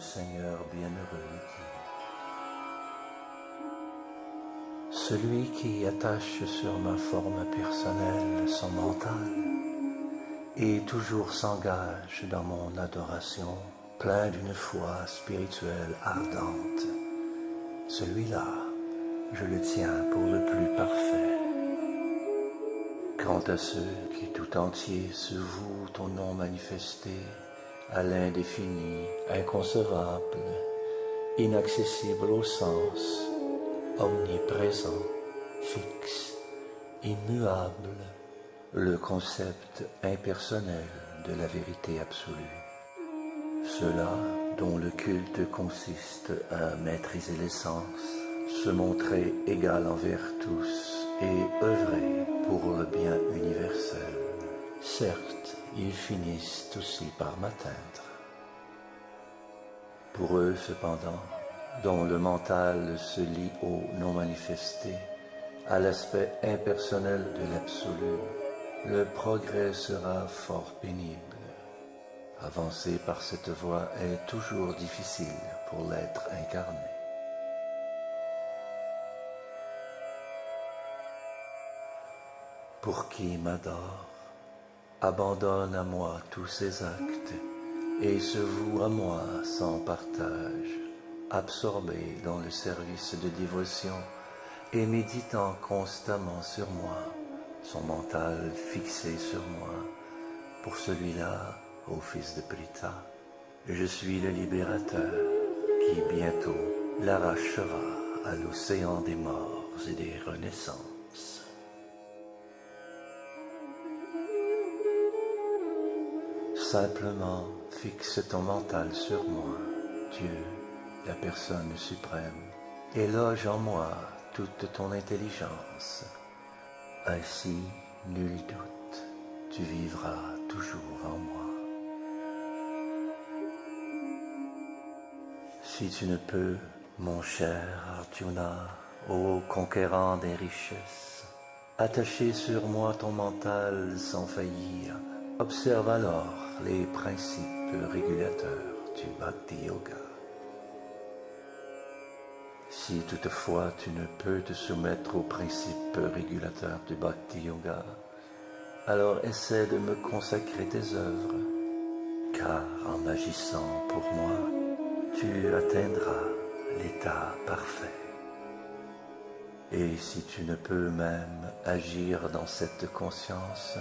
Seigneur bienheureux dit, celui qui attache sur ma forme personnelle son mental et toujours s'engage dans mon adoration, plein d'une foi spirituelle ardente, celui-là, je le tiens pour le plus parfait. Quant à ceux qui tout entiers se vouent au nom manifesté, à l'indéfini, inconcevable, inaccessible au sens, omniprésent, fixe, immuable, le concept impersonnel de la vérité absolue. Ceux-là dont le culte consiste à maîtriser l'essence, se montrer égal envers tous et œuvrer pour le bien universel. Certes, ils finissent aussi par m'atteindre. Pour eux, cependant, dont le mental se lie au non manifesté, à l'aspect impersonnel de l'absolu, le progrès sera fort pénible. Avancer par cette voie est toujours difficile pour l'être incarné. Pour qui m'adore, abandonne à moi tous ses actes et se voue à moi sans partage, absorbé dans le service de dévotion et méditant constamment sur moi, son mental fixé sur moi. Pour celui-là, ô fils de Pritha, je suis le libérateur qui bientôt l'arrachera à l'océan des morts et des renaissances. Simplement fixe ton mental sur moi, Dieu, la personne suprême, et loge en moi toute ton intelligence. Ainsi, nul doute, tu vivras toujours en moi. Si tu ne peux, mon cher Arjuna, ô conquérant des richesses, attacher sur moi ton mental sans faillir, observe alors les principes régulateurs du Bhakti Yoga. Si toutefois tu ne peux te soumettre aux principes régulateurs du Bhakti Yoga, alors essaie de me consacrer tes œuvres, car en agissant pour moi, tu atteindras l'état parfait. Et si tu ne peux même agir dans cette conscience,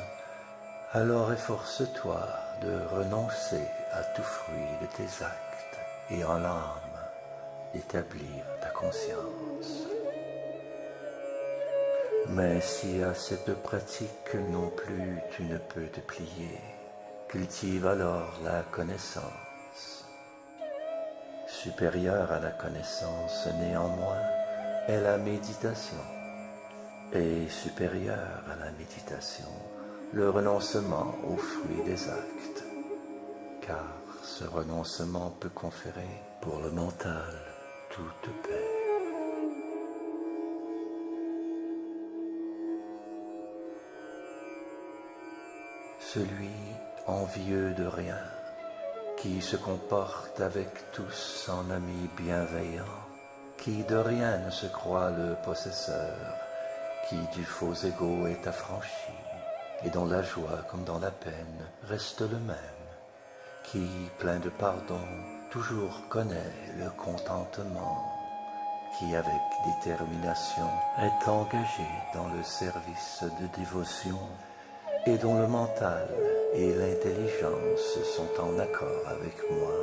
alors efforce-toi de renoncer à tout fruit de tes actes et en l'âme d'établir ta conscience. Mais si à cette pratique non plus tu ne peux te plier, cultive alors la connaissance. Supérieure à la connaissance néanmoins est la méditation, et supérieure à la méditation, le renoncement au fruit des actes, car ce renoncement peut conférer pour le mental toute paix. Celui envieux de rien, qui se comporte avec tous en ami bienveillant, qui de rien ne se croit le possesseur, qui du faux égo est affranchi, et dans la joie comme dans la peine reste le même, qui, plein de pardon, toujours connaît le contentement, qui avec détermination est engagé dans le service de dévotion, et dont le mental et l'intelligence sont en accord avec moi,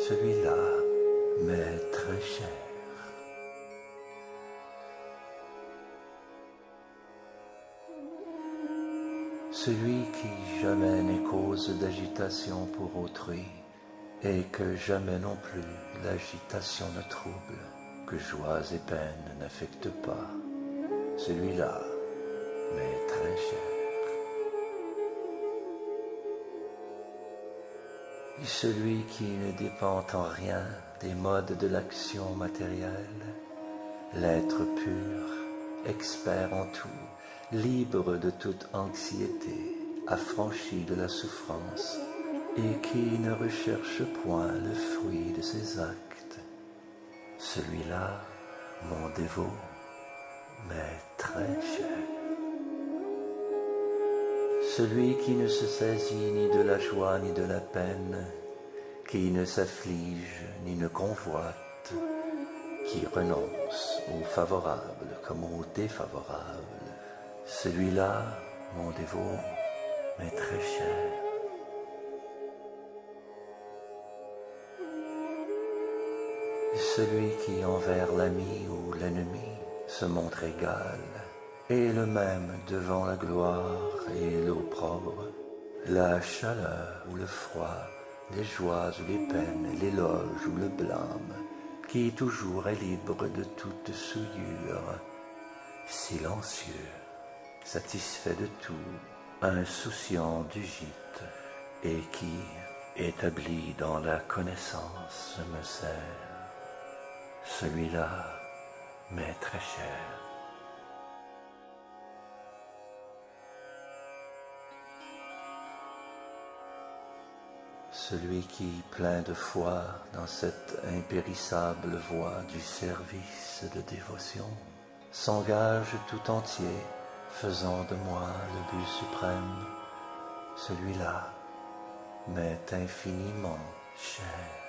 celui-là m'est très cher. Celui qui jamais n'est cause d'agitation pour autrui, et que jamais non plus l'agitation ne trouble, que joies et peines n'affectent pas, celui-là m'est très cher. Et celui qui ne dépend en rien des modes de l'action matérielle, l'être pur, expert en tout, libre de toute anxiété, affranchi de la souffrance, et qui ne recherche point le fruit de ses actes. Celui-là, mon dévot, m'est très cher. Celui qui ne se saisit ni de la joie ni de la peine, qui ne s'afflige ni ne convoite, qui renonce au favorable comme au défavorable, celui-là, mon dévot, m'est très cher. Celui qui envers l'ami ou l'ennemi se montre égal, est le même devant la gloire et l'opprobre, la chaleur ou le froid, les joies ou les peines, l'éloge ou le blâme, qui toujours est libre de toute souillure, silencieux, satisfait de tout, insouciant du gîte, et qui, établi dans la connaissance, me sert. Celui-là m'est très cher. Celui qui, plein de foi dans cette impérissable voie du service de dévotion, s'engage tout entier, faisant de moi le but suprême, celui-là m'est infiniment cher.